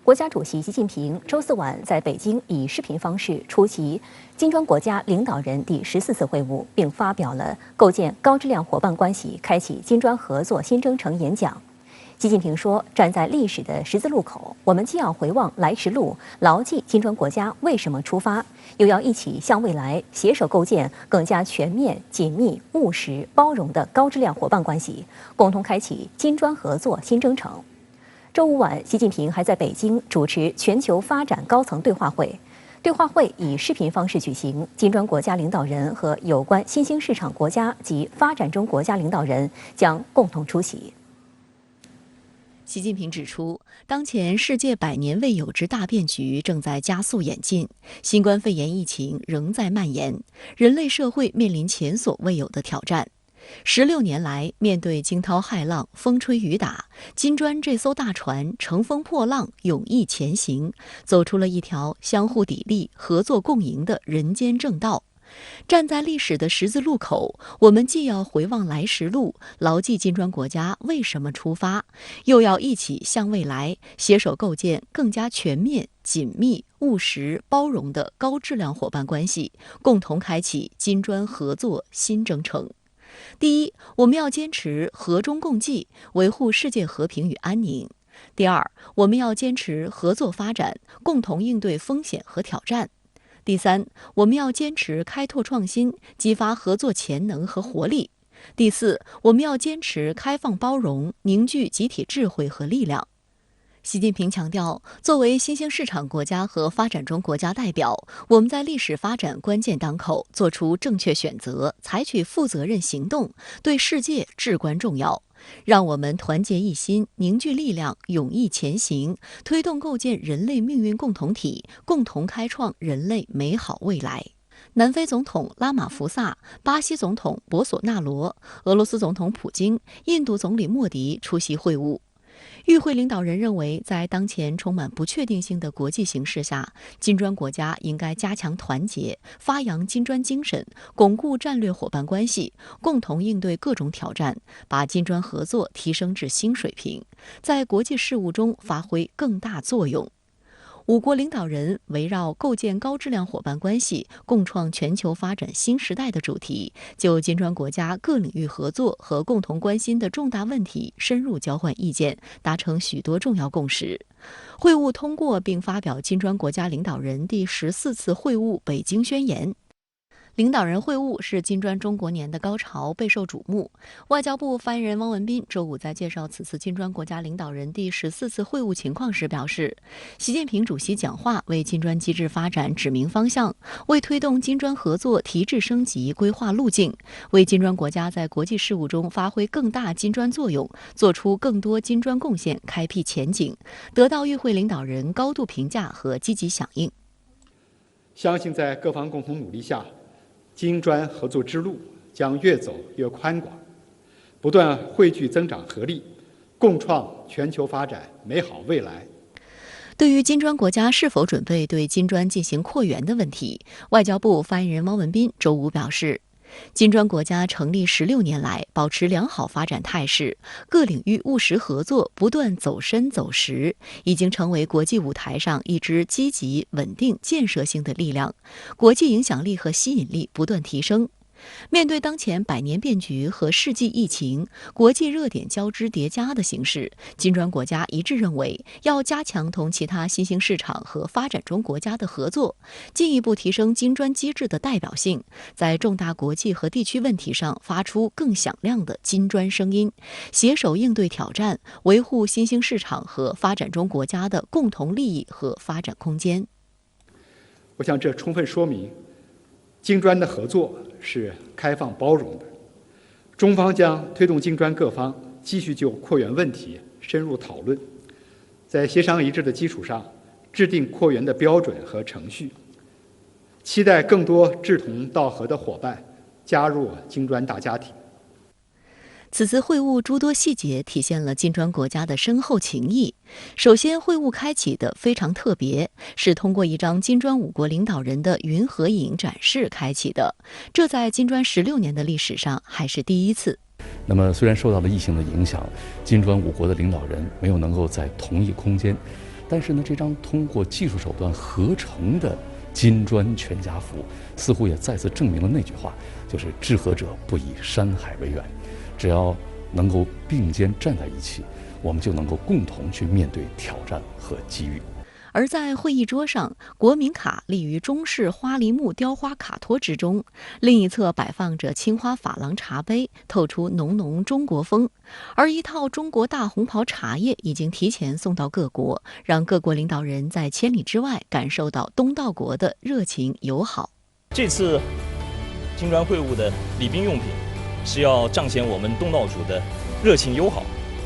国家主席习近平周四晚在北京以视频方式出席金砖国家领导人第14次会晤，并发表了构建高质量伙伴关系、开启金砖合作新征程演讲。习近平说：“站在历史的十字路口，我们既要回望来时路，牢记金砖国家为什么出发，又要一起向未来携手构建更加全面、紧密、务实、包容的高质量伙伴关系，共同开启金砖合作新征程。”周五晚，习近平还在北京主持全球发展高层对话会。对话会以视频方式举行，金砖国家领导人和有关新兴市场国家及发展中国家领导人将共同出席。习近平指出，当前世界100年未有之大变局正在加速演进，新冠肺炎疫情仍在蔓延，人类社会面临前所未有的挑战。16年来，面对惊涛骇浪、风吹雨打，金砖这艘大船乘风破浪、勇毅前行，走出了一条相互砥砺、合作共赢的人间正道。站在历史的十字路口，我们既要回望来时路，牢记金砖国家为什么出发，又要一起向未来携手构建更加全面、紧密、务实、包容的高质量伙伴关系，共同开启金砖合作新征程。第一，我们要坚持和衷共济，维护世界和平与安宁。第二，我们要坚持合作发展，共同应对风险和挑战。第三，我们要坚持开拓创新，激发合作潜能和活力。第四，我们要坚持开放包容，凝聚集体智慧和力量。习近平强调，作为新兴市场国家和发展中国家代表，我们在历史发展关键当口做出正确选择，采取负责任行动，对世界至关重要。让我们团结一心，凝聚力量，勇毅前行，推动构建人类命运共同体，共同开创人类美好未来。南非总统拉马福萨、巴西总统博索纳罗、俄罗斯总统普京、印度总理莫迪出席会晤。与会领导人认为，在当前充满不确定性的国际形势下，金砖国家应该加强团结，发扬金砖精神，巩固战略伙伴关系，共同应对各种挑战，把金砖合作提升至新水平，在国际事务中发挥更大作用。5国领导人围绕构建高质量伙伴关系，共创全球发展新时代的主题，就金砖国家各领域合作和共同关心的重大问题深入交换意见，达成许多重要共识。会晤通过并发表金砖国家领导人第14次会晤北京宣言。领导人会晤是金砖中国年的高潮，备受瞩目。外交部发言人汪文斌周五在介绍此次金砖国家领导人第14次会晤情况时表示，习近平主席讲话为金砖机制发展指明方向，为推动金砖合作提质升级规划路径，为金砖国家在国际事务中发挥更大金砖作用，做出更多金砖贡献开辟前景，得到与会领导人高度评价和积极响应。相信在各方共同努力下，金砖合作之路将越走越宽广，不断汇聚增长合力，共创全球发展美好未来。对于金砖国家是否准备对金砖进行扩员的问题，外交部发言人汪文斌周五表示，金砖国家成立16年来，保持良好发展态势，各领域务实合作不断走深走实，已经成为国际舞台上一支积极、稳定、建设性的力量，国际影响力和吸引力不断提升。面对当前100年变局和世纪疫情、国际热点交织叠加的形势，金砖国家一致认为，要加强同其他新兴市场和发展中国家的合作，进一步提升金砖机制的代表性，在重大国际和地区问题上发出更响亮的金砖声音，携手应对挑战，维护新兴市场和发展中国家的共同利益和发展空间。我想这充分说明，金砖的合作是开放包容的，中方将推动金砖各方继续就扩员问题深入讨论，在协商一致的基础上制定扩员的标准和程序，期待更多志同道合的伙伴加入金砖大家庭。此次会晤诸多细节体现了金砖国家的深厚情谊。首先，会晤开启的非常特别，是通过一张金砖5国领导人的云合影展示开启的，这在金砖16年的历史上还是第一次。那么，虽然受到了疫情的影响，金砖5国的领导人没有能够在同一空间但是呢，这张通过技术手段合成的金砖全家福，似乎也再次证明了那句话，就是知和者不以山海为远。只要能够并肩站在一起，我们就能够共同去面对挑战和机遇。而在会议桌上，国民卡立于中式花梨木雕花卡托之中，另一侧摆放着青花珐琅茶杯，透出浓浓中国风。而一套中国大红袍茶叶已经提前送到各国，让各国领导人在千里之外感受到东道国的热情友好。这次金砖会晤的礼宾用品是要彰显我们东道主的热情友好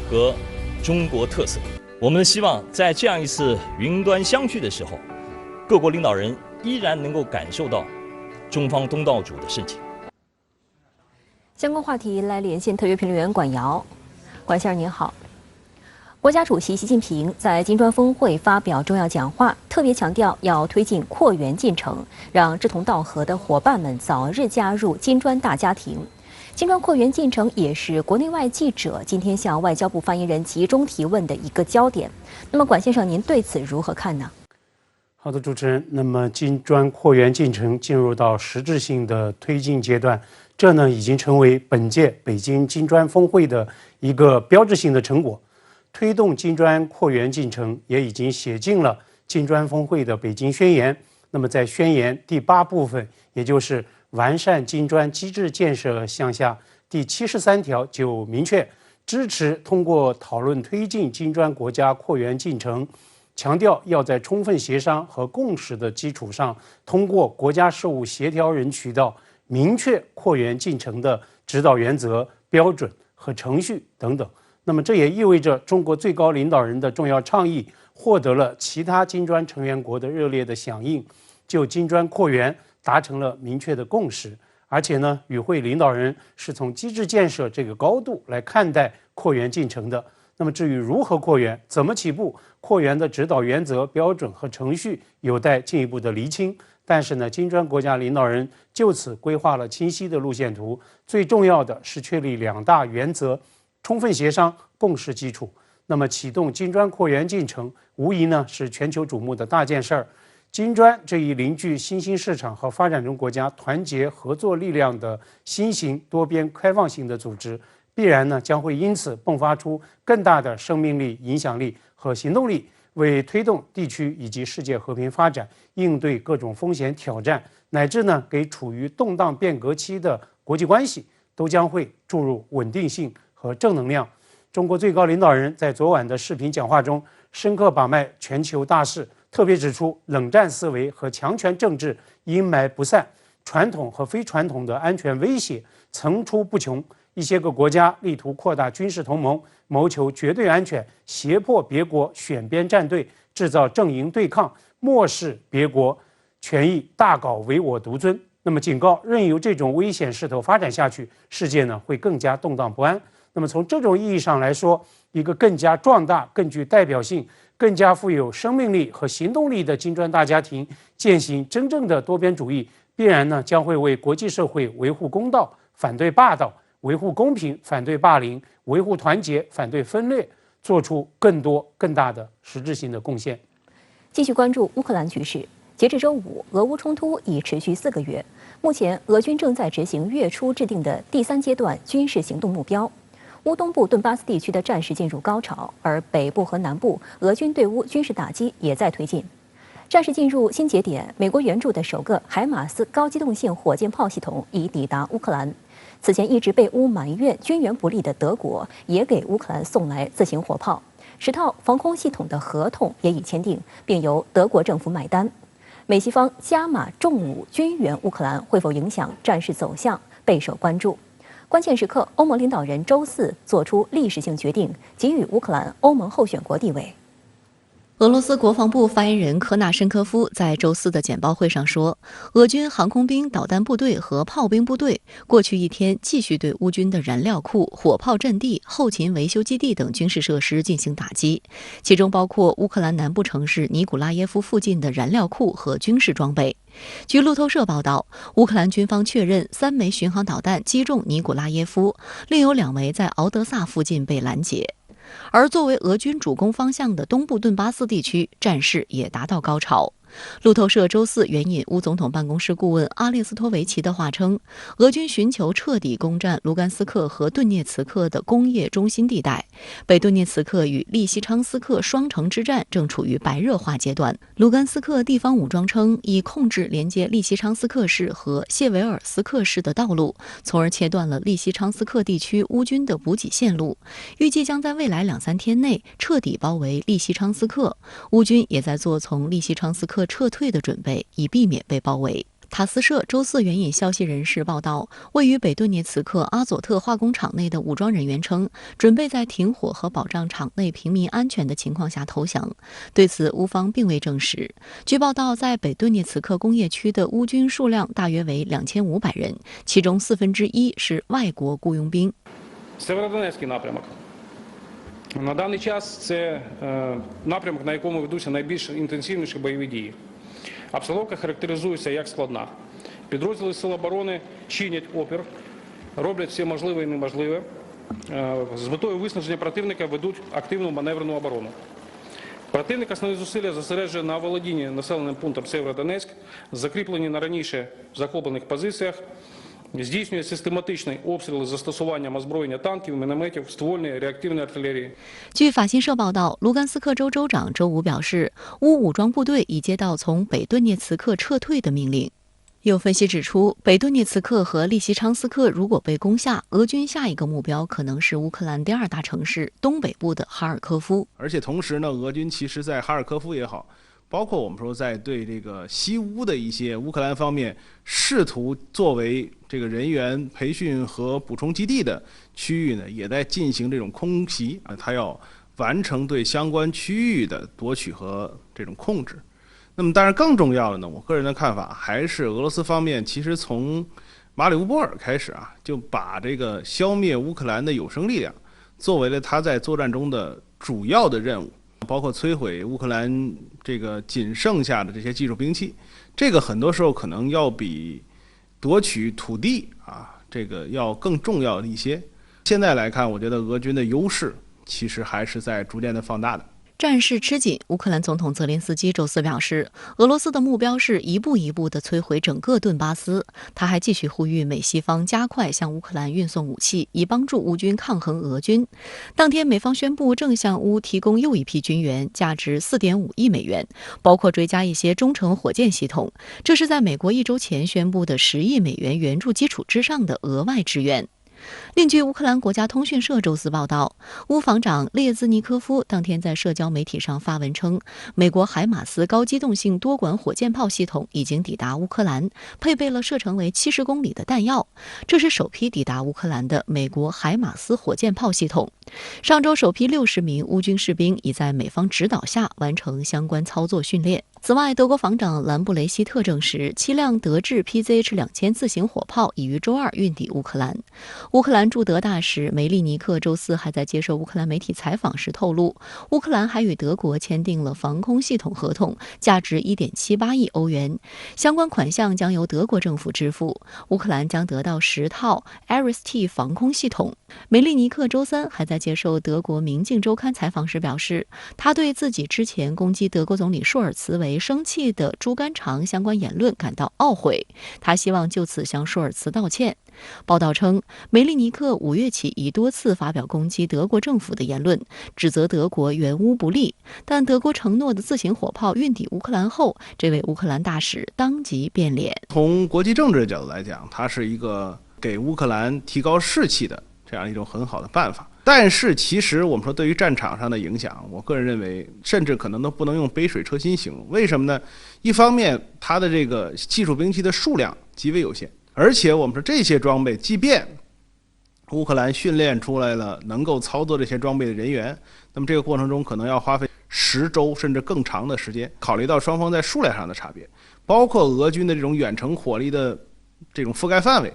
和中国特色。我们希望在这样一次云端相聚的时候，各国领导人依然能够感受到中方东道主的深情。相关话题来连线特约评论员管瑶。管先生您好，国家主席习近平在金砖峰会发表重要讲话，特别强调要推进扩员进程，让志同道合的伙伴们早日加入金砖大家庭。金砖扩员进程也是国内外记者今天向外交部发言人集中提问的一个焦点。那么，管先生，您对此如何看呢？好的，主持人。那么，金砖扩员进程进入到实质性的推进阶段，这呢已经成为本届北京金砖峰会的一个标志性的成果。推动金砖扩员进程也已经写进了金砖峰会的北京宣言。那么，在宣言第8部分，也就是完善金砖机制建设项下第73条就明确支持通过讨论推进金砖国家扩员进程，强调要在充分协商和共识的基础上，通过国家事务协调人渠道明确扩员进程的指导原则、标准和程序等等。那么这也意味着中国最高领导人的重要倡议获得了其他金砖成员国的热烈的响应，就金砖扩员达成了明确的共识，而且呢，与会领导人是从机制建设这个高度来看待扩员进程的。那么至于如何扩员、怎么起步、扩员的指导原则、标准和程序有待进一步的厘清。但是呢，金砖国家领导人就此规划了清晰的路线图，最重要的是确立2大原则，充分协商、共识基础。那么启动金砖扩员进程，无疑呢是全球瞩目的大件事儿。金砖这一凝聚新兴市场和发展中国家团结合作力量的新型多边开放性的组织，必然呢将会因此迸发出更大的生命力、影响力和行动力，为推动地区以及世界和平发展、应对各种风险挑战，乃至呢给处于动荡变革期的国际关系，都将会注入稳定性和正能量。中国最高领导人在昨晚的视频讲话中，深刻把脉全球大势，特别指出冷战思维和强权政治阴霾不散，传统和非传统的安全威胁层出不穷。一些个国家力图扩大军事同盟，谋求绝对安全，胁迫别国选边站队，制造阵营对抗，漠视别国权益，大搞唯我独尊。那么警告，任由这种危险势头发展下去，世界呢会更加动荡不安。那么从这种意义上来说，一个更加壮大、更具代表性、更加富有生命力和行动力的金砖大家庭，践行真正的多边主义，必然呢将会为国际社会维护公道、反对霸道，维护公平，反对霸凌，维护团结，反对分裂，做出更多更大的实质性的贡献。继续关注乌克兰局势。截至周五，俄乌冲突已持续4个月，目前俄军正在执行月初制定的第3阶段军事行动目标。乌东部顿巴斯地区的战事进入高潮，而北部和南部俄军对乌军事打击也在推进。战事进入新节点，美国援助的首个海马斯高机动性火箭炮系统已抵达乌克兰。此前一直被乌埋怨军援不力的德国，也给乌克兰送来自行火炮。10套防空系统的合同也已签订，并由德国政府买单。美西方加码重武军援乌克兰，会否影响战事走向，备受关注。关键时刻，欧盟领导人周4做出历史性决定，给予乌克兰欧盟候选国地位。俄罗斯国防部发言人科纳申科夫在周4的简报会上说，俄军航空兵导弹部队和炮兵部队过去1天继续对乌军的燃料库、火炮阵地、后勤维修基地等军事设施进行打击，其中包括乌克兰南部城市尼古拉耶夫附近的燃料库和军事装备。据路透社报道，乌克兰军方确认3枚巡航导弹击中尼古拉耶夫，另有2枚在敖德萨附近被拦截。而作为俄军主攻方向的东部顿巴斯地区，战事也达到高潮。路透社周四援引乌总统办公室顾问阿列斯托维奇的话称，俄军寻求彻底攻占卢甘斯克和顿涅茨克的工业中心地带。北顿涅茨克与利西昌斯克双城之战正处于白热化阶段。卢甘斯克地方武装称已控制连接利西昌斯克市和谢维尔斯克市的道路，从而切断了利西昌斯克地区乌军的补给线路，预计将在未来2-3天内彻底包围利西昌斯克。乌军也在做从利西昌斯克撤退的准备，以避免被包围。塔斯社周四援引消息人士报道，位于北顿涅茨克阿佐特化工厂内的武装人员称，准备在停火和保障厂内平民安全的情况下投降。对此，乌方并未证实。据报道，在北顿涅茨克工业区的乌军数量大约为2500人，其中1/4是外国雇佣兵。Северодонецький напрямок. На даний час це напрямок, на якому ведуться найбільш інтенсивніші бойові дії. Обстановка характеризується як складна. Підрозділи Сил оборони чинять опір, роблять все можливе і неможливе. З метою виснаження противника ведуть активну маневрену оборону. Противник основні зусилля зосереджує на володінні населеним пунктом Северодонецьк, закріплені на раніше захоплених позиціях, здійснює систематичні обстріли з застосуванням озброєння танків, мінометів, ствольної, реактивної артилерії. 据法新社报道，卢甘斯克州州长周五表示，乌武装部队已接到从北顿涅茨克撤退的命令。有分析指出，北顿涅茨克和利西昌斯克如果被攻下，俄军下一个目标可能是乌克兰第2大城市东北部的哈尔科夫。而且同时呢，俄军其实在哈尔科夫也好，包括我们说在对这个西乌的一些乌克兰方面试图作为这个人员培训和补充基地的区域呢，也在进行这种空袭啊，他要完成对相关区域的夺取和这种控制。那么当然更重要的呢，我个人的看法还是俄罗斯方面其实从马里乌波尔开始啊，就把这个消灭乌克兰的有生力量作为了他在作战中的主要的任务，包括摧毁乌克兰这个仅剩下的这些技术兵器，这个很多时候可能要比夺取土地啊这个要更重要一些。现在来看，我觉得俄军的优势其实还是在逐渐的放大的。战事吃紧，乌克兰总统泽连斯基周四表示，俄罗斯的目标是一步一步地摧毁整个顿巴斯。他还继续呼吁美西方加快向乌克兰运送武器，以帮助乌军抗衡俄军。当天，美方宣布正向乌提供又一批军援，价值4.5亿美元，包括追加一些中程火箭系统。这是在美国1周前宣布的10亿美元援助基础之上的额外支援。另据乌克兰国家通讯社周四报道，乌防长列兹尼科夫当天在社交媒体上发文称，美国海马斯高机动性多管火箭炮系统已经抵达乌克兰，配备了射程为70公里的弹药。这是首批抵达乌克兰的美国海马斯火箭炮系统。上周，首批60名乌军士兵已在美方指导下完成相关操作训练。此外，德国防长兰布雷希特证实，7辆德制 PZH-2000自行火炮已于周二运抵乌克兰。乌克兰驻德大使梅利尼克周四还在接受乌克兰媒体采访时透露，乌克兰还与德国签订了防空系统合同，价值1.78亿欧元，相关款项将由德国政府支付。乌克兰将得到10套 Ares-T 防空系统。梅利尼克周三还在接受德国《明镜周刊》采访时表示，他对自己之前攻击德国总理舒尔茨为生气的猪肝肠相关言论感到懊悔，他希望就此向舒尔茨道歉。报道称，梅利尼克5月起已多次发表攻击德国政府的言论，指责德国援乌不利，但德国承诺的自行火炮运抵乌克兰后，这位乌克兰大使当即变脸。从国际政治的角度来讲，它是一个给乌克兰提高士气的这样一种很好的办法。但是其实我们说对于战场上的影响，我个人认为甚至可能都不能用杯水车薪形容。为什么呢？一方面它的这个技术兵器的数量极为有限，而且我们说这些装备即便乌克兰训练出来了能够操作这些装备的人员，那么这个过程中可能要花费10周甚至更长的时间。考虑到双方在数量上的差别，包括俄军的这种远程火力的这种覆盖范围，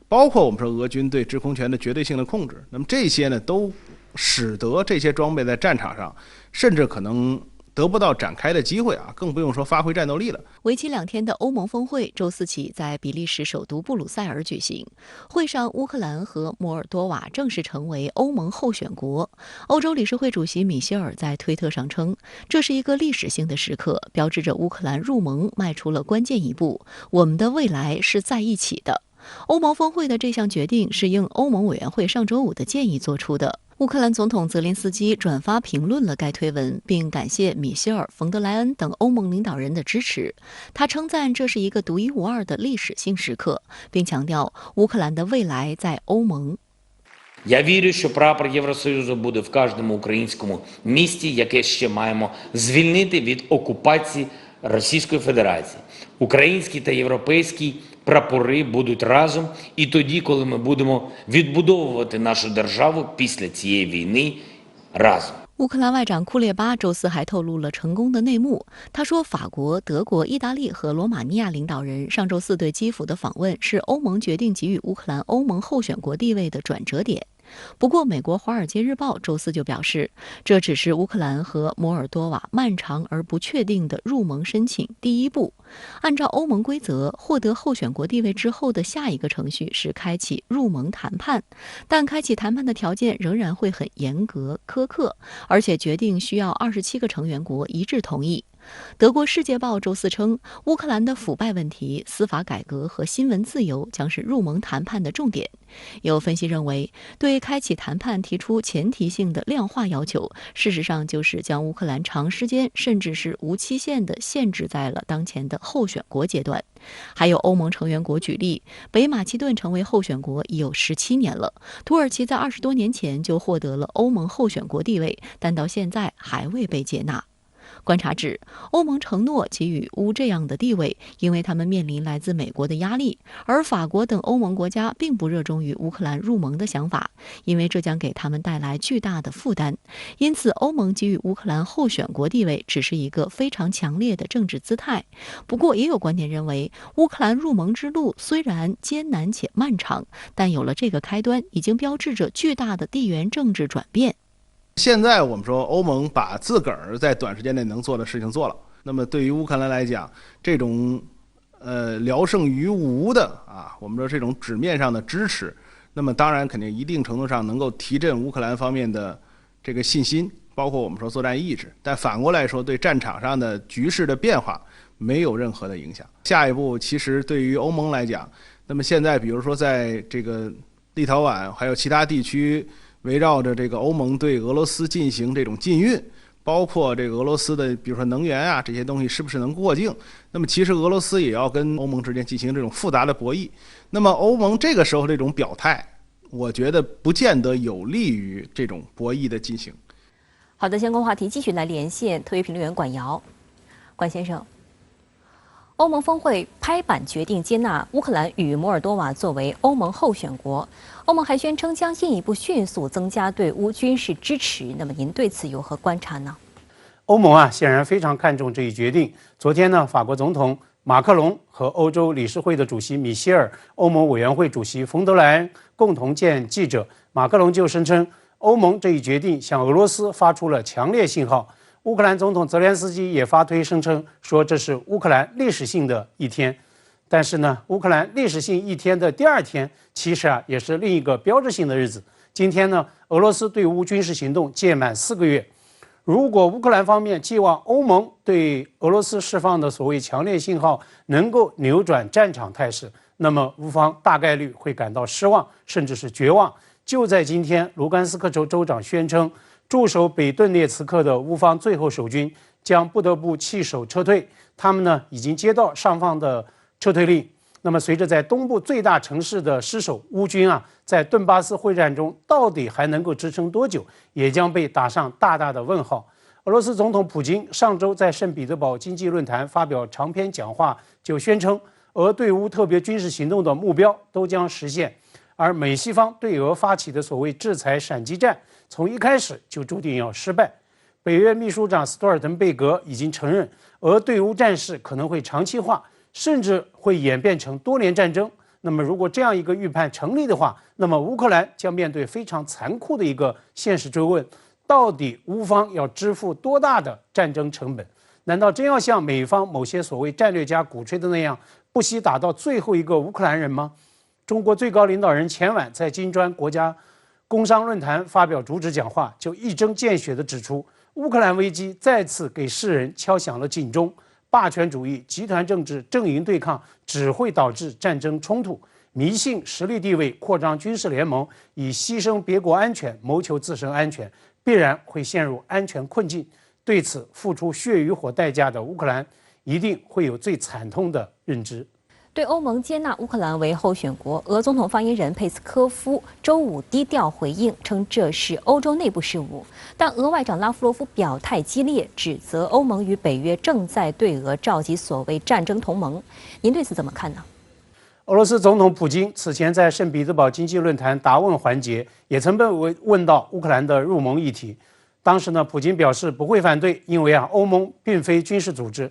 包括我们说俄军对制空权的绝对性的控制，那么这些呢都使得这些装备在战场上甚至可能得不到展开的机会啊，更不用说发挥战斗力了。为期2天的欧盟峰会周四起在比利时首都布鲁塞尔举行。会上，乌克兰和摩尔多瓦正式成为欧盟候选国。欧洲理事会主席米歇尔在推特上称，这是一个历史性的时刻，标志着乌克兰入盟迈出了关键一步。我们的未来是在一起的。欧盟峰会的这项决定是应欧盟委员会上周5的建议做出的。乌克兰总统泽连斯基转发评论了该推文，并感谢米歇尔、冯德莱恩等欧盟领导人的支持。他称赞这是一个独一无二的历史性时刻，并强调乌克兰的未来在欧盟。Я вірю, що прапор Євросоюзу буде в кожному українському місті, яке ще маємо звільнити від окупації Російської Федерації. Український та європейський прапори будуть разом і тоді, коли ми будемо відбудовувати нашу державу після цієї війни разом. 乌克兰外长库列巴周四还透露了成功的内幕。他说，法国、德国、意大利和罗马尼亚领导人上周四对基辅的访问是欧盟决定给予乌克兰欧盟候选国地位的转折点。不过，美国《华尔街日报》周四就表示，这只是乌克兰和摩尔多瓦漫长而不确定的入盟申请第一步。按照欧盟规则，获得候选国地位之后的下一个程序是开启入盟谈判，但开启谈判的条件仍然会很严格苛刻，而且决定需要27个成员国一致同意。德国《世界报》周四称，乌克兰的腐败问题、司法改革和新闻自由将是入盟谈判的重点。有分析认为，对开启谈判提出前提性的量化要求，事实上就是将乌克兰长时间甚至是无期限地限制在了当前的候选国阶段。还有欧盟成员国举例，北马其顿成为候选国已有17年了，土耳其在20多年前就获得了欧盟候选国地位，但到现在还未被接纳。观察指，欧盟承诺给予乌这样的地位，因为他们面临来自美国的压力，而法国等欧盟国家并不热衷于乌克兰入盟的想法，因为这将给他们带来巨大的负担。因此，欧盟给予乌克兰候选国地位只是一个非常强烈的政治姿态。不过，也有观点认为，乌克兰入盟之路虽然艰难且漫长，但有了这个开端，已经标志着巨大的地缘政治转变。现在我们说欧盟把自个儿在短时间内能做的事情做了，那么对于乌克兰来讲，这种聊胜于无的啊，我们说这种纸面上的支持，那么当然肯定一定程度上能够提振乌克兰方面的这个信心，包括我们说作战意志。但反过来说，对战场上的局势的变化没有任何的影响。下一步其实对于欧盟来讲，那么现在比如说在这个立陶宛还有其他地区，围绕着这个欧盟对俄罗斯进行这种禁运，包括这个俄罗斯的比如说能源啊这些东西是不是能过境，那么其实俄罗斯也要跟欧盟之间进行这种复杂的博弈。那么欧盟这个时候这种表态，我觉得不见得有利于这种博弈的进行。好的，相关话题继续来连线特约评论员管瑶。管先生，欧盟峰会拍板决定接纳乌克兰与摩尔多瓦作为欧盟候选国，欧盟还宣称将进一步迅速增加对乌军事支持。那么您对此有何观察呢？欧盟显然非常看重这一决定。昨天呢，法国总统马克龙和欧洲理事会的主席米歇尔、欧盟委员会主席冯德莱恩共同见记者。马克龙就声称，欧盟这一决定向俄罗斯发出了强烈信号。乌克兰总统泽连斯基也发推声称说，这是乌克兰历史性的一天。但是呢，乌克兰历史性一天的第二天，其实也是另一个标志性的日子。今天呢，俄罗斯对乌军事行动届满4个月。如果乌克兰方面寄望欧盟对俄罗斯释放的所谓强烈信号能够扭转战场态势，那么乌方大概率会感到失望，甚至是绝望。就在今天，卢甘斯克州州长宣称，驻守北顿涅茨克的乌方最后守军将不得不弃守撤退，他们呢已经接到上方的撤退令。那么随着在东部最大城市的失守，乌军在顿巴斯会战中到底还能够支撑多久，也将被打上大大的问号。俄罗斯总统普京上周在圣彼得堡经济论坛发表长篇讲话，就宣称俄对乌特别军事行动的目标都将实现，而美西方对俄发起的所谓制裁闪击战，从一开始就注定要失败。北约秘书长斯托尔滕贝格已经承认，俄对乌战事可能会长期化，甚至会演变成多年战争。那么如果这样一个预判成立的话，那么乌克兰将面对非常残酷的一个现实追问，到底乌方要支付多大的战争成本？难道真要像美方某些所谓战略家鼓吹的那样，不惜打到最后一个乌克兰人吗？中国最高领导人前晚在金砖国家工商论坛发表主旨讲话，就一针见血地指出，乌克兰危机再次给世人敲响了警钟。霸权主义、集团政治、阵营对抗只会导致战争冲突。迷信实力地位、扩张军事联盟，以牺牲别国安全谋求自身安全，必然会陷入安全困境。对此，付出血与火代价的乌克兰一定会有最惨痛的认知。对欧盟接纳乌克兰为候选国，俄总统发言人佩斯科夫周五低调回应，称这是欧洲内部事务。但俄外长拉夫罗夫表态激烈，指责欧盟与北约正在对俄召集所谓战争同盟。您对此怎么看呢？俄罗斯总统普京此前在圣彼得堡经济论坛答问环节，也曾被问到乌克兰的入盟议题。当时呢，普京表示不会反对，因为欧盟并非军事组织。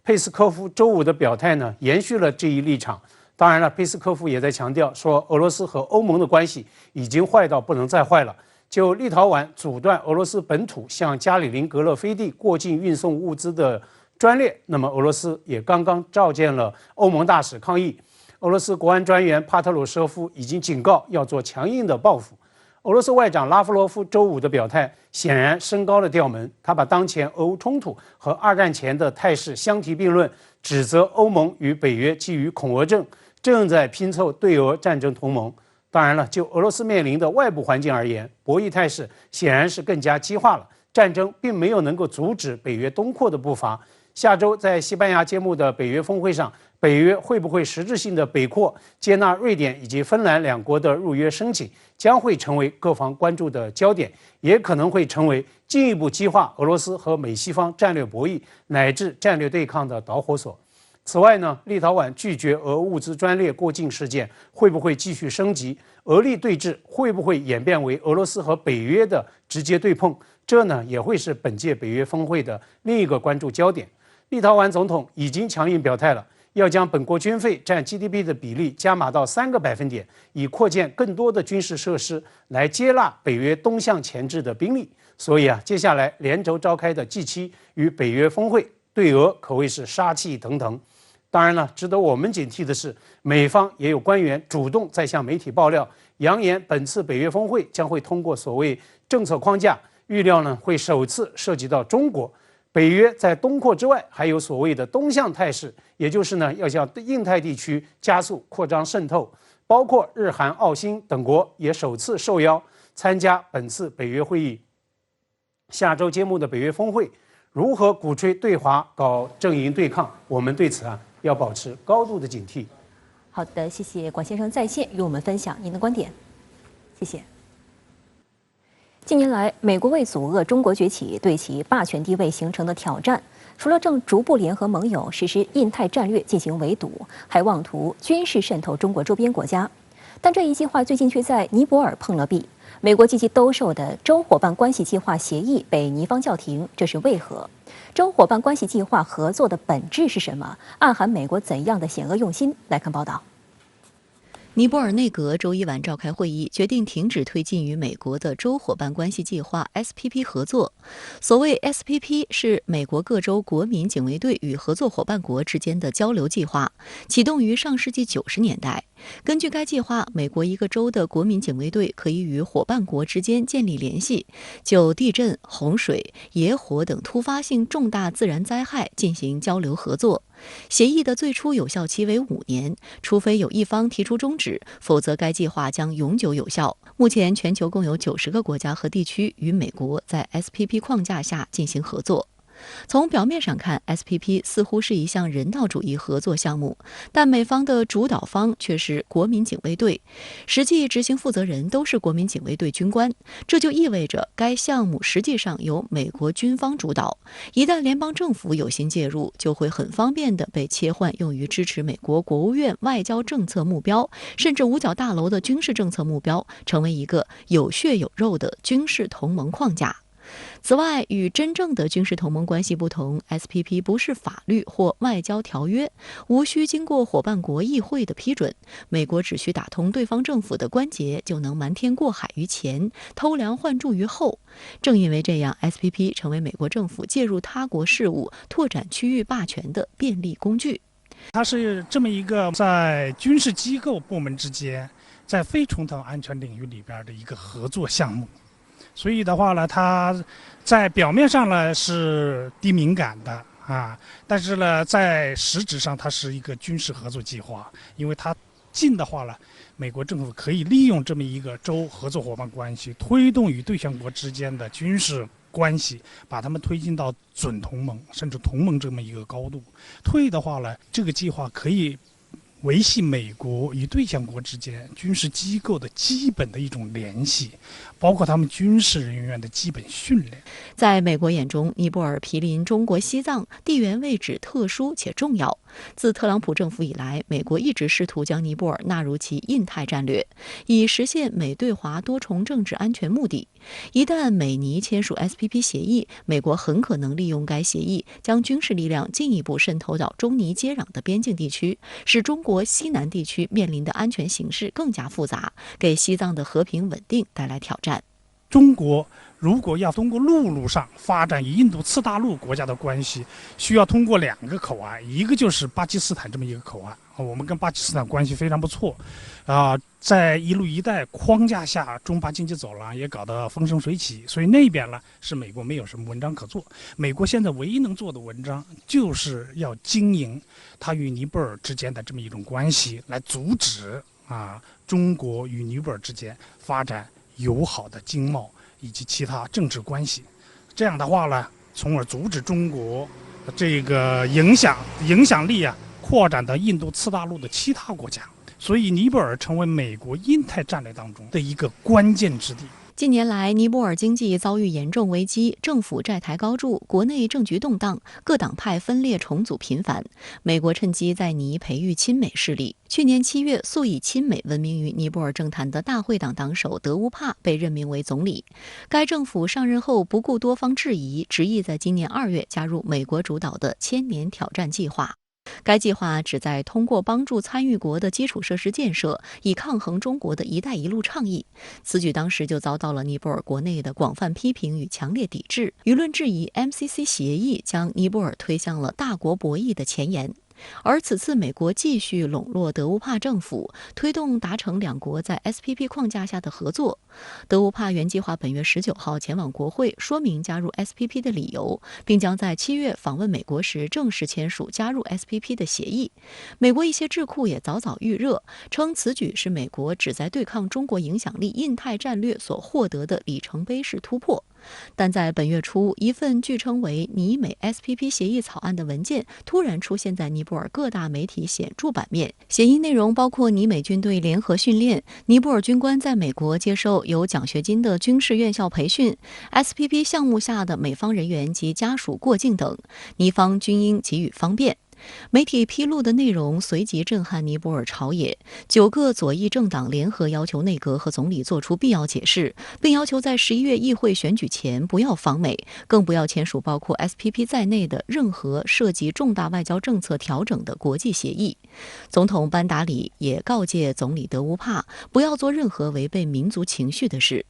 佩斯科夫周五的表态呢，延续了这一立场。当然了，佩斯科夫也在强调说，俄罗斯和欧盟的关系已经坏到不能再坏了。就立陶宛阻断俄罗斯本土向加里宁格勒飞地过境运送物资的专列，那么俄罗斯也刚刚召见了欧盟大使抗议。俄罗斯国安专员帕特鲁舍夫已经警告要做强硬的报复。俄罗斯外长拉夫罗夫周五的表态显然升高了调门，他把当前俄乌冲突和二战前的态势相提并论，指责欧盟与北约基于恐俄症，正在拼凑对俄战争同盟。当然了，就俄罗斯面临的外部环境而言，博弈态势显然是更加激化了，战争并没有能够阻止北约东扩的步伐。下周在西班牙揭幕的北约峰会上，北约会不会实质性的北扩，接纳瑞典以及芬兰两国的入约申请，将会成为各方关注的焦点，也可能会成为进一步激化俄罗斯和美西方战略博弈乃至战略对抗的导火索。此外呢，立陶宛拒绝俄物资专列过境事件会不会继续升级？俄立对峙会不会演变为俄罗斯和北约的直接对碰？这呢也会是本届北约峰会的另一个关注焦点。立陶宛总统已经强硬表态了，要将本国军费占 GDP 的比例加码到3个百分点，以扩建更多的军事设施，来接纳北约东向前置的兵力。所以接下来连轴召开的 G7与北约峰会，对俄可谓是杀气腾腾。当然了，值得我们警惕的是，美方也有官员主动在向媒体爆料，扬言本次北约峰会将会通过所谓政策框架，预料呢会首次涉及到中国。北约在东扩之外，还有所谓的东向态势，也就是呢要向印太地区加速扩张渗透，包括日韩澳新等国也首次受邀参加本次北约会议。下周揭幕的北约峰会，如何鼓吹对华搞阵营对抗，我们对此要保持高度的警惕。好的，谢谢管先生在线与我们分享您的观点，谢谢。近年来，美国为阻遏中国崛起对其霸权地位形成的挑战，除了正逐步联合盟友实施印太战略进行围堵，还妄图军事渗透中国周边国家。但这一计划最近却在尼泊尔碰了壁，美国积极兜售的洲伙伴关系计划协议被尼方叫停，这是为何？洲伙伴关系计划合作的本质是什么？暗含美国怎样的险恶用心？来看报道。尼泊尔内阁周一晚召开会议，决定停止推进与美国的洲伙伴关系计划 SPP 合作。所谓 SPP 是美国各州国民警卫队与合作伙伴国之间的交流计划，启动于上世纪90年代。根据该计划，美国一个州的国民警卫队可以与伙伴国之间建立联系，就地震、洪水、野火等突发性重大自然灾害进行交流合作。协议的最初有效期为5年，除非有一方提出终止，否则该计划将永久有效。目前，全球共有90个国家和地区与美国在 SPP 框架下进行合作。从表面上看 ，SPP 似乎是一项人道主义合作项目，但美方的主导方却是国民警卫队，实际执行负责人都是国民警卫队军官，这就意味着该项目实际上由美国军方主导。一旦联邦政府有心介入，就会很方便地被切换用于支持美国国务院外交政策目标，甚至五角大楼的军事政策目标，成为一个有血有肉的军事同盟框架。此外，与真正的军事同盟关系不同 ，SPP 不是法律或外交条约，无需经过伙伴国议会的批准，美国只需打通对方政府的关节，就能瞒天过海于前，偷梁换柱于后。正因为这样 ，SPP 成为美国政府介入他国事务、拓展区域霸权的便利工具。它是这么一个在军事机构部门之间，在非冲突安全领域里边的一个合作项目。所以的话呢，它在表面上呢是低敏感的啊，但是呢，在实质上它是一个军事合作计划，因为它近的话呢，美国政府可以利用这么一个州合作伙伴关系，推动与对象国之间的军事关系，把他们推进到准同盟甚至同盟这么一个高度。退的话呢，这个计划可以维系美国与对象国之间军事机构的基本的一种联系，包括他们军事人员的基本训练。在美国眼中，尼泊尔毗邻中国西藏，地缘位置特殊且重要。自特朗普政府以来，美国一直试图将尼泊尔纳入其印太战略，以实现美对华多重政治安全目的。一旦美尼签署 SPP 协议，美国很可能利用该协议将军事力量进一步渗透到中尼接壤的边境地区，使中国西南地区面临的安全形势更加复杂，给西藏的和平稳定带来挑战。中国如果要通过陆路上发展与印度次大陆国家的关系，需要通过2个口岸，一个就是巴基斯坦这么一个口岸，我们跟巴基斯坦关系非常不错，在一路一带框架下，中巴经济走廊也搞得风生水起，所以那边呢是美国没有什么文章可做。美国现在唯一能做的文章，就是要经营它与尼泊尔之间的这么一种关系，来阻止中国与尼泊尔之间发展友好的经贸以及其他政治关系。这样的话呢，从而阻止中国这个影响力扩展到印度次大陆的其他国家。所以尼泊尔成为美国印太战略当中的一个关键之地。近年来，尼泊尔经济遭遇严重危机，政府债台高筑，国内政局动荡，各党派分裂重组频繁。美国趁机在尼培育亲美势力。去年7月，素以亲美闻名于尼泊尔政坛的大会党党首德乌帕被任命为总理。该政府上任后不顾多方质疑，执意在今年2月加入美国主导的千年挑战计划。该计划旨在通过帮助参与国的基础设施建设，以抗衡中国的一带一路倡议。此举当时就遭到了尼泊尔国内的广泛批评与强烈抵制，舆论质疑 MCC 协议将尼泊尔推向了大国博弈的前沿。而此次美国继续笼络德乌帕政府，推动达成2国在 SPP 框架下的合作。德乌帕原计划本月19号前往国会说明加入 SPP 的理由，并将在7月访问美国时正式签署加入 SPP 的协议。美国一些智库也早早预热，称此举是美国旨在对抗中国影响力印太战略所获得的里程碑式突破。但在本月初，一份据称为尼美 SPP 协议草案的文件突然出现在尼泊尔各大媒体显著版面。协议内容包括尼美军队联合训练、尼泊尔军官在美国接受有奖学金的军事院校培训、SPP 项目下的美方人员及家属过境等，尼方均应给予方便。媒体披露的内容随即震撼尼泊尔朝野，9个左翼政党联合要求内阁和总理做出必要解释，并要求在11月议会选举前不要访美，更不要签署包括 SPP 在内的任何涉及重大外交政策调整的国际协议。总统班达里也告诫总理德乌帕不要做任何违背民族情绪的事。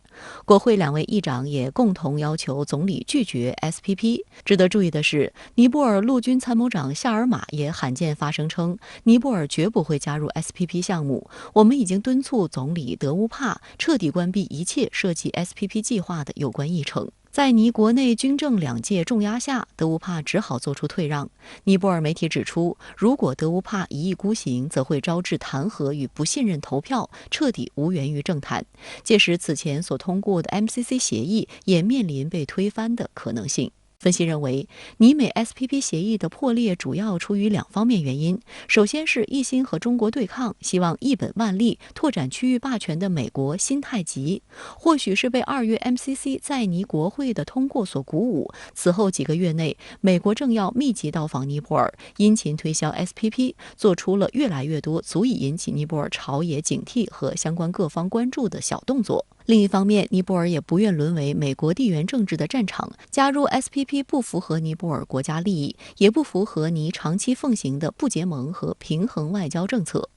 国会2位议长也共同要求总理拒绝 SPP。 值得注意的是，尼泊尔陆军参谋长夏尔马也罕见发声称，尼泊尔绝不会加入 SPP 项目，我们已经敦促总理德乌帕彻底关闭一切涉及 SPP 计划的有关议程。在尼国内军政两界重压下，德乌帕只好做出退让。尼泊尔媒体指出，如果德乌帕一意孤行，则会招致弹劾与不信任投票，彻底无缘于政坛。届时，此前所通过的 MCC 协议也面临被推翻的可能性。分析认为，尼美 SPP 协议的破裂主要出于2方面原因。首先是一心和中国对抗，希望一本万利拓展区域霸权的美国心太急，或许是被2月 MCC 在尼国会的通过所鼓舞。此后几个月内，美国政要密集到访尼泊尔，殷勤推销 SPP， 做出了越来越多足以引起尼泊尔朝野警惕和相关各方关注的小动作。另一方面，尼泊尔也不愿沦为美国地缘政治的战场，加入 SPP 不符合尼泊尔国家利益，也不符合尼长期奉行的不结盟和平衡外交政策。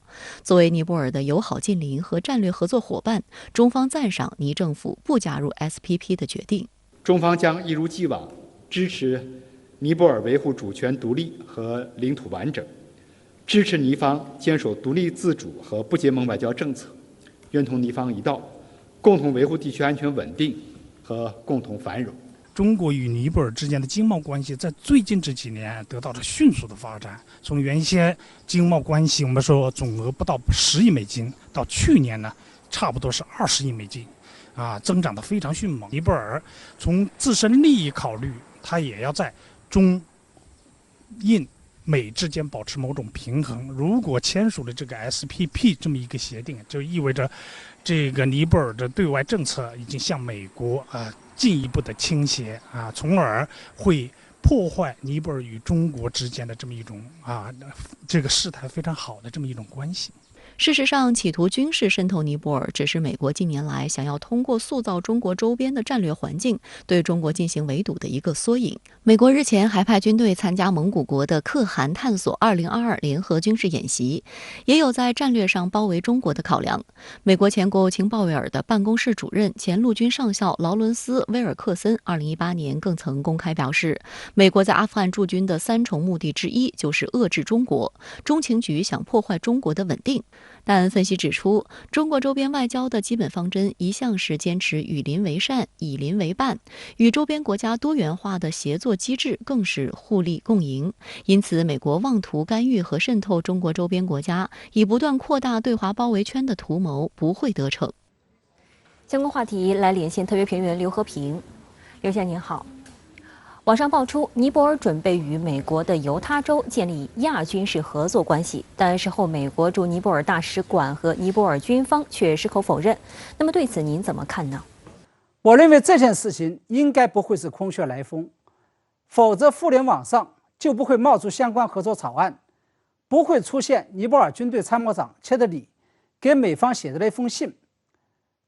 作为尼泊尔的友好近邻和战略合作伙伴，中方赞赏尼政府不加入 SPP 的决定。中方将一如既往支持尼泊尔维护主权独立和领土完整，支持尼方坚守独立自主和不结盟外交政策，愿同尼方一道，共同维护地区安全稳定和共同繁荣。中国与尼泊尔之间的经贸关系在最近这几年得到了迅速的发展，从原先经贸关系我们说总额不到10亿美金，到去年呢差不多是20亿美金，增长得非常迅猛。尼泊尔从自身利益考虑，它也要在中印美之间保持某种平衡。如果签署了这个 SPP 这么一个协定，就意味着这个尼泊尔的对外政策已经向美国进一步的倾斜从而会破坏尼泊尔与中国之间的这么一种这个事态非常好的这么一种关系。事实上，企图军事渗透尼泊尔，只是美国近年来想要通过塑造中国周边的战略环境，对中国进行围堵的一个缩影。美国日前还派军队参加蒙古国的可汗探索2022联合军事演习，也有在战略上包围中国的考量。美国前国务卿鲍威尔的办公室主任、前陆军上校劳伦斯·威尔克森2018年更曾公开表示，美国在阿富汗驻军的3重目的之一就是遏制中国，中情局想破坏中国的稳定。但分析指出，中国周边外交的基本方针一向是坚持与邻为善、以邻为伴，与周边国家多元化的协作机制更是互利共赢。因此，美国妄图干预和渗透中国周边国家，以不断扩大对华包围圈的图谋不会得逞。相关话题来连线特约评论员刘和平。刘先生您好。网上爆出，尼泊尔准备与美国的犹他州建立亚军事合作关系，但事后美国驻尼泊尔大使馆和尼泊尔军方却矢口否认。那么对此您怎么看呢？我认为这件事情应该不会是空穴来风，否则互联网上就不会冒出相关合作草案，不会出现尼泊尔军队参谋长切德里给美方写的那封信。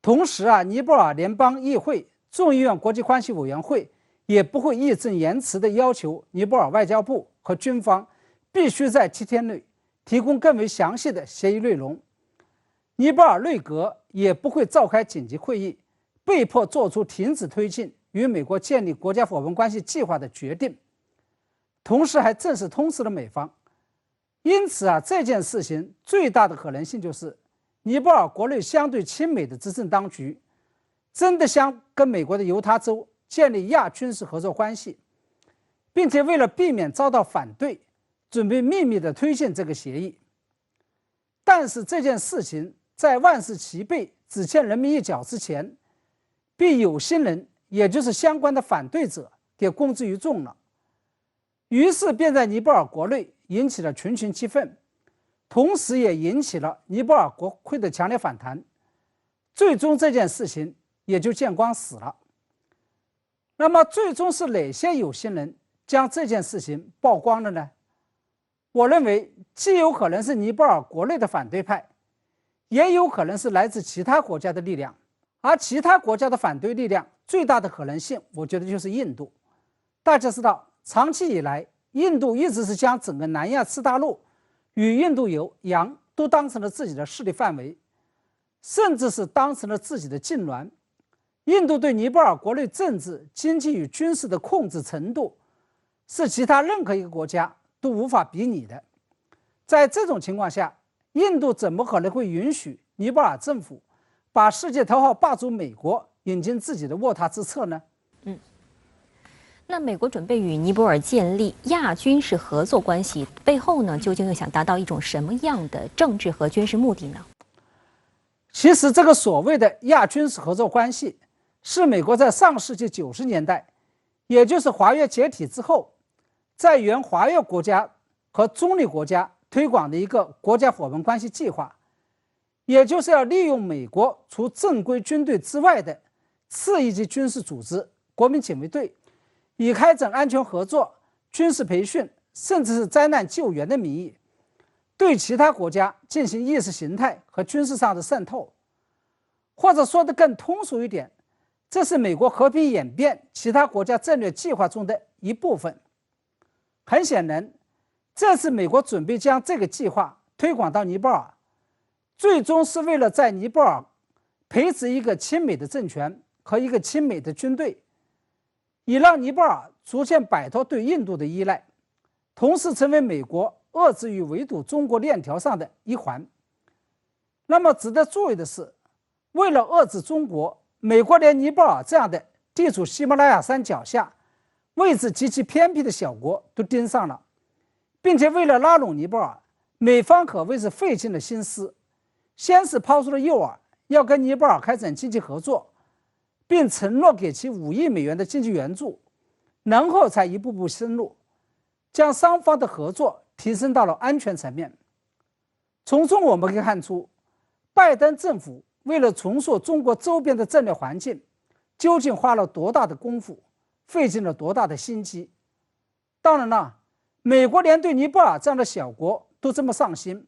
同时尼泊尔联邦议会、众议院国际关系委员会也不会义正言辞地要求尼泊尔外交部和军方必须在7天内提供更为详细的协议内容。尼泊尔内阁也不会召开紧急会议，被迫做出停止推进与美国建立国家伙伴关系计划的决定，同时还正式通知了美方。因此这件事情最大的可能性就是尼泊尔国内相对亲美的执政当局真的想跟美国的犹他州建立亚军事合作关系，并且为了避免遭到反对，准备秘密地推进这个协议。但是这件事情在万事齐备，只欠人民一脚之前，被有心人，也就是相关的反对者给公之于众了。于是便在尼泊尔国内引起了群群激愤，同时也引起了尼泊尔国会的强烈反弹，最终这件事情也就见光死了。那么最终是哪些有心人将这件事情曝光了呢？我认为既有可能是尼泊尔国内的反对派，也有可能是来自其他国家的力量，而其他国家的反对力量最大的可能性，我觉得就是印度。大家知道，长期以来印度一直是将整个南亚次大陆与印度洋都当成了自己的势力范围，甚至是当成了自己的禁脔。印度对尼泊尔国内政治、经济与军事的控制程度，是其他任何一个国家都无法比拟的。在这种情况下，印度怎么可能会允许尼泊尔政府把世界头号霸主美国引进自己的卧榻之侧呢？那美国准备与尼泊尔建立亚军事合作关系，背后呢，究竟又想达到一种什么样的政治和军事目的呢？其实这个所谓的亚军事合作关系，是美国在上世纪90年代，也就是华约解体之后，在原华约国家和中立国家推广的一个国家伙伴关系计划，也就是要利用美国除正规军队之外的次一级军事组织国民警卫队，以开展安全合作、军事培训，甚至是灾难救援的名义，对其他国家进行意识形态和军事上的渗透。或者说得更通俗一点，这是美国和平演变其他国家战略计划中的一部分。很显然，这次美国准备将这个计划推广到尼泊尔，最终是为了在尼泊尔培植一个亲美的政权和一个亲美的军队，以让尼泊尔逐渐摆脱对印度的依赖，同时成为美国遏制与围堵中国链条上的一环。那么值得注意的是，为了遏制中国，美国连尼泊尔这样的地处喜马拉雅山脚下、位置极其偏僻的小国都盯上了，并且为了拉拢尼泊尔，美方可谓是费尽了心思，先是抛出了诱饵，要跟尼泊尔开展经济合作，并承诺给其5亿美元的经济援助，然后才一步步深入，将双方的合作提升到了安全层面。从中我们可以看出，拜登政府为了重塑中国周边的战略环境，究竟花了多大的功夫，费尽了多大的心机。当然了，美国连对尼泊尔这样的小国都这么上心，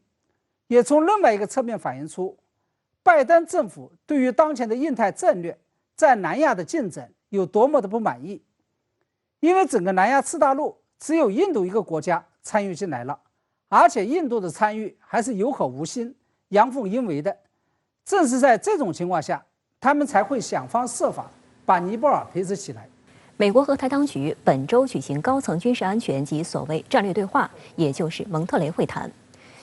也从另外一个侧面反映出拜登政府对于当前的印太战略在南亚的进展有多么的不满意。因为整个南亚次大陆只有印度一个国家参与进来了，而且印度的参与还是有口无心、阳奉阴违的。正是在这种情况下，他们才会想方设法把尼泊尔培植起来。美国和台当局本周举行高层军事安全及所谓战略对话，也就是蒙特雷会谈。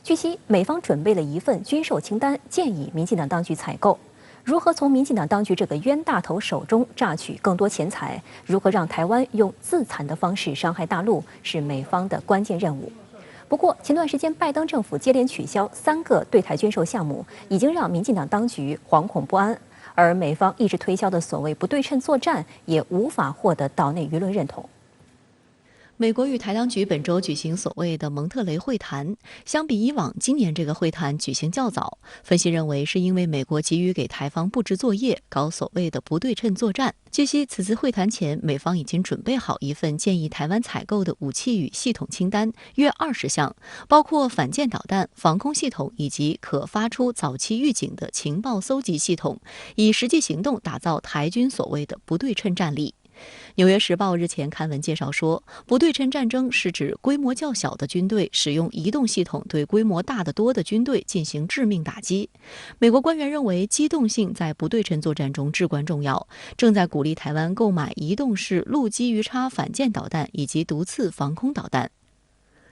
据悉，美方准备了一份军售清单，建议民进党当局采购。如何从民进党当局这个冤大头手中榨取更多钱财，如何让台湾用自残的方式伤害大陆，是美方的关键任务。不过，前段时间拜登政府接连取消3个对台军售项目，已经让民进党当局惶恐不安。而美方一直推销的所谓不对称作战，也无法获得岛内舆论认同。美国与台当局本周举行所谓的蒙特雷会谈，相比以往，今年这个会谈举行较早。分析认为，是因为美国急于给台方布置作业，搞所谓的不对称作战。据悉，此次会谈前，美方已经准备好一份建议台湾采购的武器与系统清单，约20项，包括反舰导弹、防空系统以及可发出早期预警的情报搜集系统，以实际行动打造台军所谓的不对称战力。纽约时报日前刊文介绍说，不对称战争是指规模较小的军队使用移动系统对规模大得多的军队进行致命打击。美国官员认为，机动性在不对称作战中至关重要，正在鼓励台湾购买移动式陆基鱼叉反舰导弹以及毒刺防空导弹。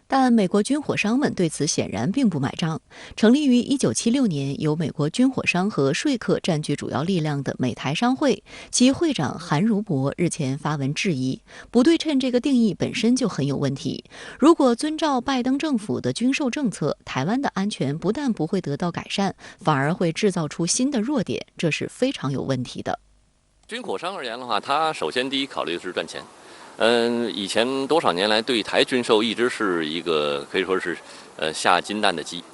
但美国军火商们对此显然并不买账。成立于1976年，由美国军火商和说客占据主要力量的美台商会，其会长韩如博日前发文质疑，不对称这个定义本身就很有问题。如果遵照拜登政府的军售政策，台湾的安全不但不会得到改善，反而会制造出新的弱点，这是非常有问题的。军火商而言的话，他首先第一考虑的是赚钱。以前多少年来对台军售一直是一个可以说是下金蛋的鸡，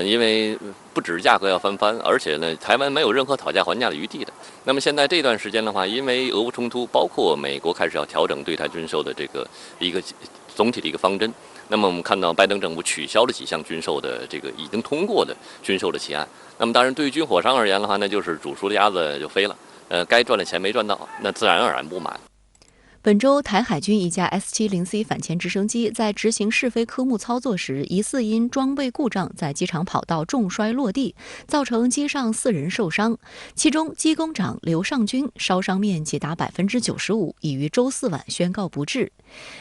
因为不只是价格要翻番，而且呢台湾没有任何讨价还价的余地的。那么现在这段时间的话，因为俄乌冲突，包括美国开始要调整对台军售的这个一个总体的一个方针，那么我们看到拜登政府取消了几项军售的这个已经通过的军售的提案。那么当然对于军火商而言的话，那就是煮熟的鸭子就飞了，该赚的钱没赚到，那自然而然不满。本周，台海军一架 S-70C 反潜直升机在执行试飞科目操作时，疑似因装备故障在机场跑道重摔落地，造成机上4人受伤，其中机工长刘尚军烧伤面积达95%，已于周4晚宣告不治。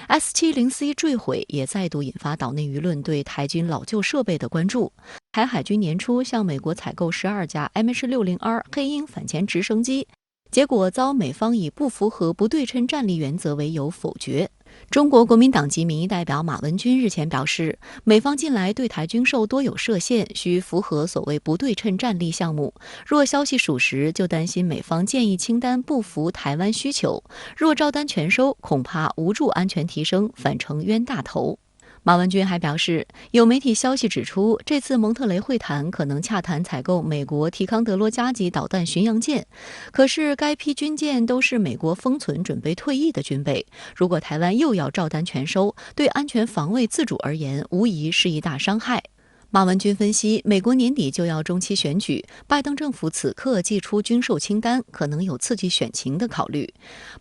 S-70C 坠毁也再度引发岛内舆论对台军老旧设备的关注。台海军年初向美国采购12架 MH-60R 黑鹰反潜直升机，结果遭美方以不符合不对称战力原则为由否决。中国国民党籍民意代表马文君日前表示，美方近来对台军售多有设限，需符合所谓不对称战力项目。若消息属实，就担心美方建议清单不符台湾需求；若照单全收，恐怕无助安全提升，反成冤大头。马文君还表示，有媒体消息指出，这次蒙特雷会谈可能洽谈采购美国提康德罗加级导弹巡洋舰，可是该批军舰都是美国封存准备退役的军备，如果台湾又要照单全收，对安全防卫自主而言，无疑是一大伤害。马文君分析，美国年底就要中期选举，拜登政府此刻祭出军售清单，可能有刺激选情的考虑，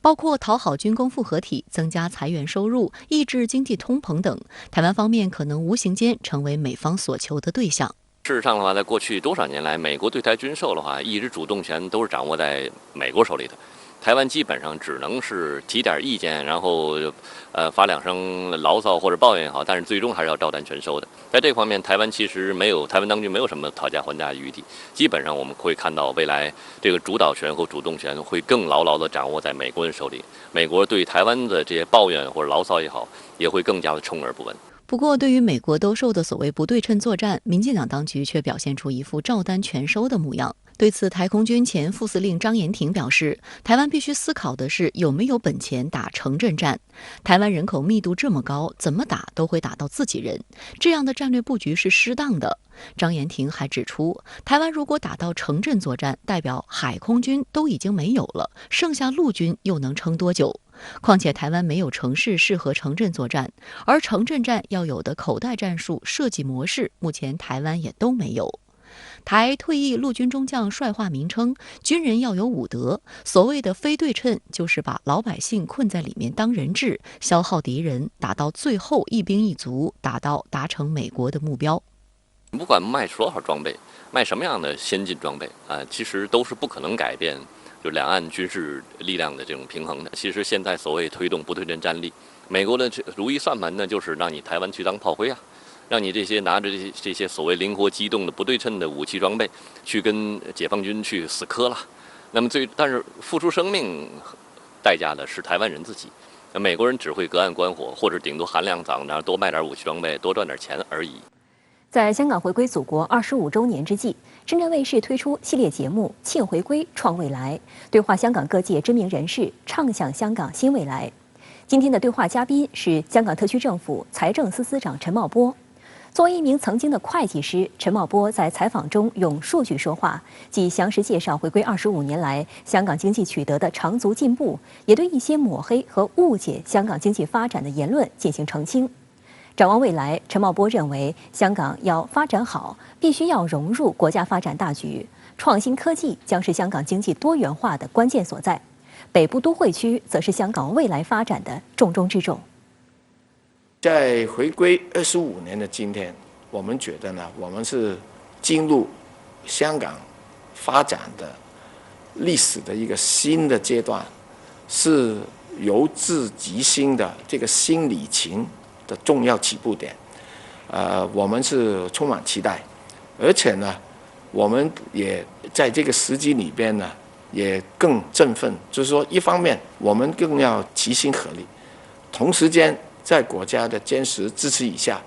包括讨好军工复合体、增加裁员收入、抑制经济通膨等。台湾方面可能无形间成为美方所求的对象。事实上的话，在过去多少年来，美国对台军售的话，一直主动权都是掌握在美国手里的。台湾基本上只能是提点意见，然后发两声牢骚或者抱怨也好，但是最终还是要照单全收的。在这方面，台湾当局没有什么讨价还价的余地。基本上我们会看到，未来这个主导权和主动权会更牢牢地掌握在美国人手里。美国对台湾的这些抱怨或者牢骚也好，也会更加的充耳不闻。不过，对于美国兜售的所谓不对称作战，民进党当局却表现出一副照单全收的模样。对此，台空军前副司令张延廷表示，台湾必须思考的是有没有本钱打城镇战。台湾人口密度这么高，怎么打都会打到自己人，这样的战略布局是适当的。张延廷还指出，台湾如果打到城镇作战，代表海空军都已经没有了，剩下陆军又能撑多久？况且台湾没有城市适合城镇作战，而城镇战要有的口袋战术设计模式，目前台湾也都没有。台退役陆军中将帅话名称，军人要有武德，所谓的非对称就是把老百姓困在里面当人质，消耗敌人，打到最后一兵一卒，达成美国的目标。不管卖多少装备，卖什么样的先进装备其实都是不可能改变就两岸军事力量的这种平衡的。其实现在所谓推动不对称战力，美国的如意算盘呢，就是让你台湾去当炮灰啊，让你这些拿着这些所谓灵活机动的不对称的武器装备去跟解放军去死磕了。那么但是付出生命代价的是台湾人自己。美国人只会隔岸观火，或者顶多喊两嗓，然后多卖点武器装备，多赚点钱而已。在香港回归祖国25周年之际，深圳卫视推出系列节目《庆回归创未来》，对话香港各界知名人士，畅想香港新未来。今天的对话嘉宾是香港特区政府财政司司长陈茂波。作为一名曾经的会计师，陈茂波在采访中用数据说话，既详实介绍回归25年来香港经济取得的长足进步，也对一些抹黑和误解香港经济发展的言论进行澄清。展望未来，陈茂波认为，香港要发展好，必须要融入国家发展大局，创新科技将是香港经济多元化的关键所在。北部都会区则是香港未来发展的重中之重。在回归25年的今天，我们觉得呢，我们是进入香港发展的历史的一个新的阶段，是由治及兴的这个新里程的重要起步点。我们是充满期待，而且呢，我们也在这个时机里边呢，也更振奋。就是说，一方面我们更要齐心合力，同时间在国家的坚实支持以下，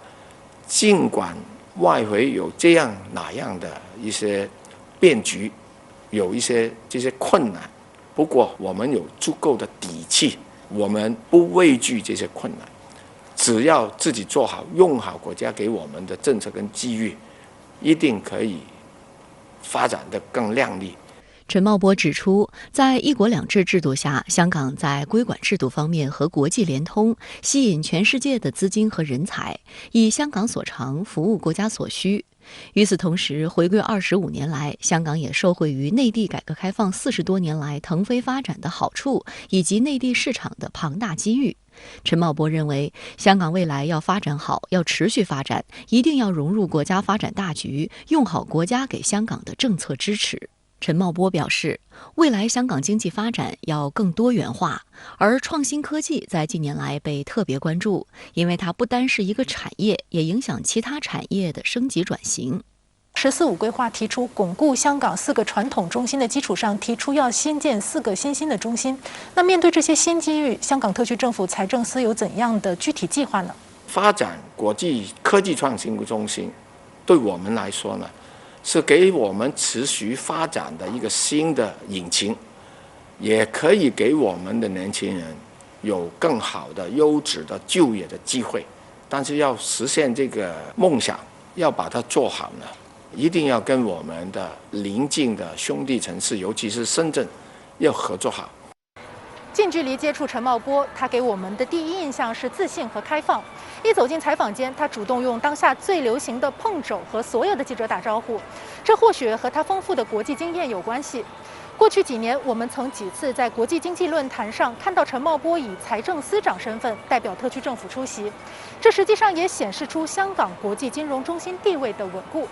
尽管外围有这样那样的一些变局，有一些这些困难，不过我们有足够的底气，我们不畏惧这些困难，只要自己做好，用好国家给我们的政策跟机遇，一定可以发展得更亮丽。陈茂波指出，在一国两制制度下，香港在规管制度方面和国际联通，吸引全世界的资金和人才，以香港所长服务国家所需。与此同时，回归25年来，香港也受惠于内地改革开放40多年来腾飞发展的好处，以及内地市场的庞大机遇。陈茂波认为，香港未来要发展好，要持续发展，一定要融入国家发展大局，用好国家给香港的政策支持。陈茂波表示，未来香港经济发展要更多元化，而创新科技在近年来被特别关注，因为它不单是一个产业，也影响其他产业的升级转型。“14五”规划提出巩固香港4个传统中心的基础上，提出要新建4个新兴的中心。那面对这些新机遇，香港特区政府财政司有怎样的具体计划呢？发展国际科技创新中心，对我们来说呢，是给我们持续发展的一个新的引擎，也可以给我们的年轻人有更好的优质的就业的机会。但是要实现这个梦想，要把它做好呢，一定要跟我们的邻近的兄弟城市，尤其是深圳，要合作好。近距离接触陈茂波，他给我们的第一印象是自信和开放。一走进采访间，他主动用当下最流行的碰肘和所有的记者打招呼，这或许和他丰富的国际经验有关系。过去几年，我们曾几次在国际经济论坛上看到陈茂波以财政司长身份代表特区政府出席，这实际上也显示出香港国际金融中心地位的稳固。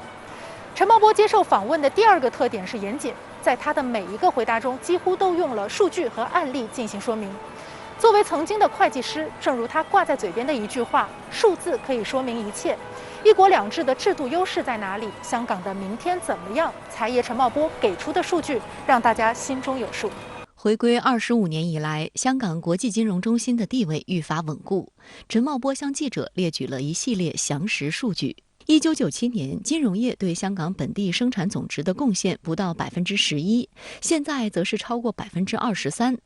陈茂波接受访问的第二个特点是严谨，在他的每一个回答中几乎都用了数据和案例进行说明。作为曾经的会计师，正如他挂在嘴边的一句话：数字可以说明一切。一国两制的制度优势在哪里？香港的明天怎么样？财爷陈茂波给出的数据让大家心中有数。回归25年以来，香港国际金融中心的地位愈发稳固。陈茂波向记者列举了一系列详实数据。1997年，金融业对香港本地生产总值的贡献不到11%，现在则是超过23%。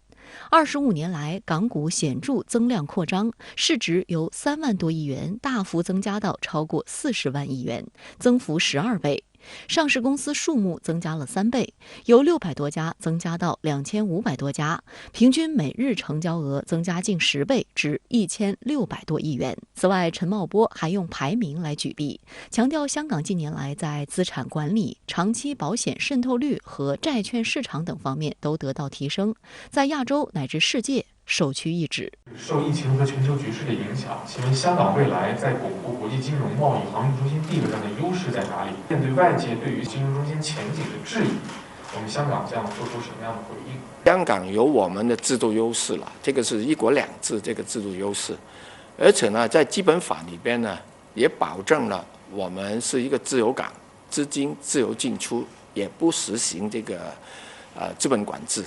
25年来，港股显著增量扩张，市值由3万多亿元大幅增加到超过40万亿元，增幅12倍。上市公司数目增加了3倍，由600多家增加到2500多家，平均每日成交额增加近10倍，至1600多亿元。此外，陈茂波还用排名来举例，强调香港近年来在资产管理、长期保险渗透率和债券市场等方面都得到提升，在亚洲乃至世界首屈一指。受疫情和全球局势的影响，请问香港未来在巩固国际金融贸易航运中心地位上的优势在哪里？面对外界对于金融中心前景的质疑，我们香港将做出什么样的回应？香港有我们的制度优势了，这个是一国两制这个制度优势，而且呢，在基本法里边呢，也保证了我们是一个自由港，资金自由进出，也不实行这个资本管制。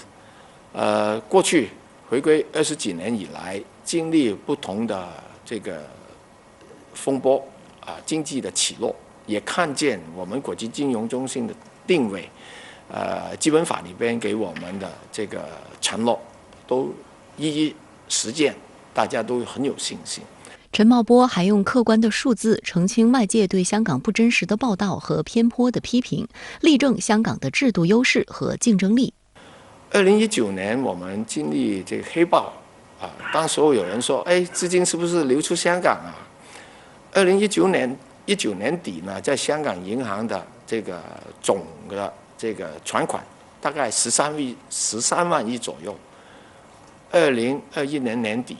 过去回归20几年以来，经历不同的这个风波经济的起落，也看见我们国际金融中心的定位，基本法里边给我们的这个承诺都一一实践，大家都很有信心。陈茂波还用客观的数字澄清外界对香港不真实的报道和偏颇的批评，力证香港的制度优势和竞争力。2019年我们经历这个黑暴当时候有人说，资金是不是流出香港啊？2019年底呢，在香港银行的这个总的这个存款大概13万亿左右。2021年年底，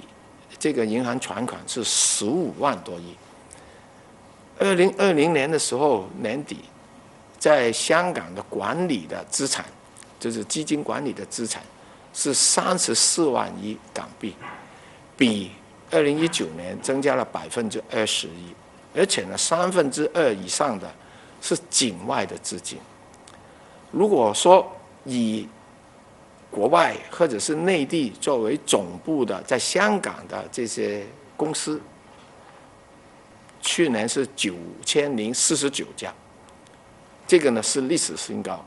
这个银行存款是15万多亿。2020年的时候年底，在香港的管理的资产，就是基金管理的资产是34万亿港币，比2019年增加了21%，而且呢2/3以上的是境外的资金。如果说以国外或者是内地作为总部的在香港的这些公司，去年是9049家，这个呢是历史新高。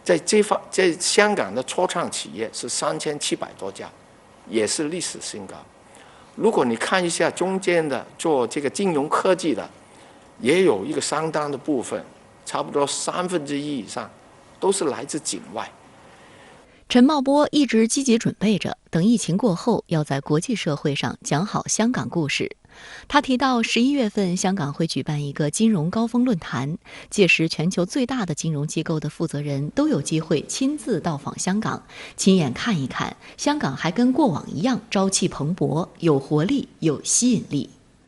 在香港的初创企业是3700多家，也是历史新高。如果你看一下中间的做这个金融科技的，也有一个相当的部分，差不多1/3以上都是来自境外。陈茂波一直积极准备着，等疫情过后，要在国际社会上讲好香港故事。他提到，11月份香港会举办一个金融高峰论坛，届时全球最大的金融机构的负责人都有机会亲自到访香港，亲眼看一看香港还跟过往一样朝气蓬勃、有活力、有吸引力。